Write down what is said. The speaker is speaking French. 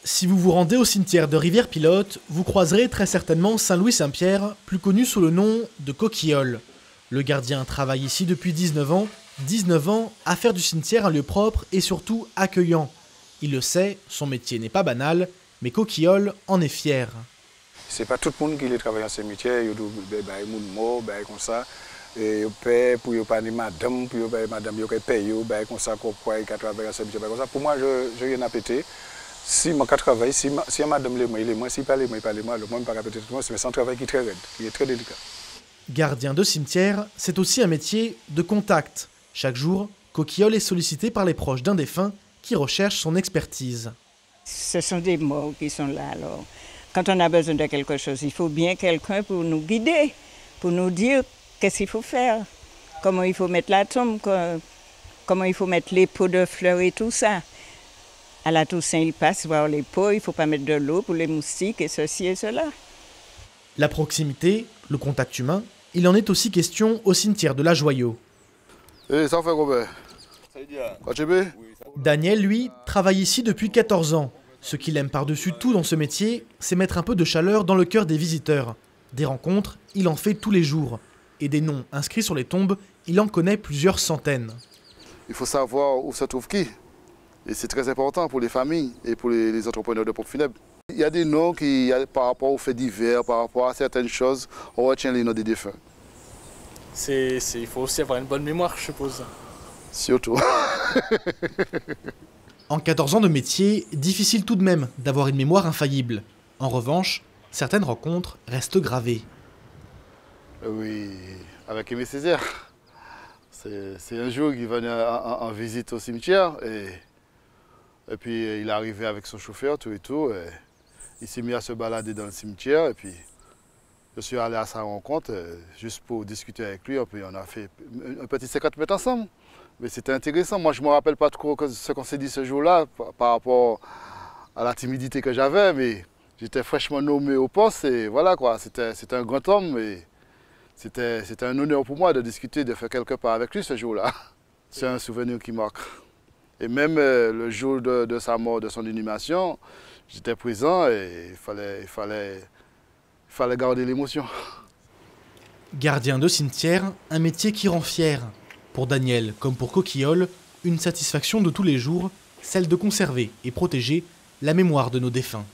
Si vous vous rendez au cimetière de Rivière-Pilote, vous croiserez très certainement Saint-Louis-Saint-Pierre, plus connu sous le nom de Coquillole. Le gardien travaille ici depuis 19 ans. 19 ans à faire du cimetière un lieu propre et surtout accueillant. Il le sait, son métier n'est pas banal, mais Coquillole en est fier. C'est pas tout le monde qui travaille en cimetière, il y a des gens morts, comme ça. Et ils paient pour pas de madame, pour madame, ils payent comme ça, pourquoi ils travaillent en cimetière comme ça. Pour moi, je n'ai rien à péter. Si je travaille, si madame les moi, il est moi, si pas les moi, il pas les moi, le monde ne peut pas péter tout le monde, c'est un travail qui est très raide, qui est très délicat. Gardien de cimetière, c'est aussi un métier de contact. Chaque jour, Coquillole est sollicité par les proches d'un défunt qui recherchent son expertise. Ce sont des morts qui sont là alors. Quand on a besoin de quelque chose, il faut bien quelqu'un pour nous guider, pour nous dire qu'est-ce qu'il faut faire, comment il faut mettre la tombe, comment il faut mettre les pots de fleurs et tout ça. À la Toussaint, il passe voir les pots, il ne faut pas mettre de l'eau pour les moustiques et ceci et cela. La proximité, le contact humain, il en est aussi question au cimetière de la Joyau. Ça fait combien? Daniel, lui, travaille ici depuis 14 ans. Ce qu'il aime par-dessus tout dans ce métier, c'est mettre un peu de chaleur dans le cœur des visiteurs. Des rencontres, il en fait tous les jours. Et des noms inscrits sur les tombes, il en connaît plusieurs centaines. Il faut savoir où se trouve qui. Et c'est très important pour les familles et pour les entrepreneurs de pompes funèbres. Il y a des noms qui, par rapport aux faits divers, par rapport à certaines choses, on retient les noms des défunts. Il faut aussi avoir une bonne mémoire, je suppose. Surtout. En 14 ans de métier, difficile tout de même d'avoir une mémoire infaillible. En revanche, certaines rencontres restent gravées. Oui, avec Aimé Césaire. C'est un jour qu'il venait en visite au cimetière et puis il est arrivé avec son chauffeur, tout et tout. Et il s'est mis à se balader dans le cimetière et puis je suis allé à sa rencontre juste pour discuter avec lui. Et puis on a fait un petit 50 mètres ensemble. Mais c'était intéressant. Moi, je ne me rappelle pas trop ce qu'on s'est dit ce jour-là par rapport à la timidité que j'avais, mais j'étais fraîchement nommé au poste et voilà quoi. C'était un grand homme et c'était un honneur pour moi de discuter, de faire quelque part avec lui ce jour-là. C'est un souvenir qui marque. Et même le jour de sa mort, de son inhumation, j'étais présent et il fallait garder l'émotion. Gardien de cimetière, un métier qui rend fier. Pour Daniel, comme pour Coquillole, une satisfaction de tous les jours, celle de conserver et protéger la mémoire de nos défunts.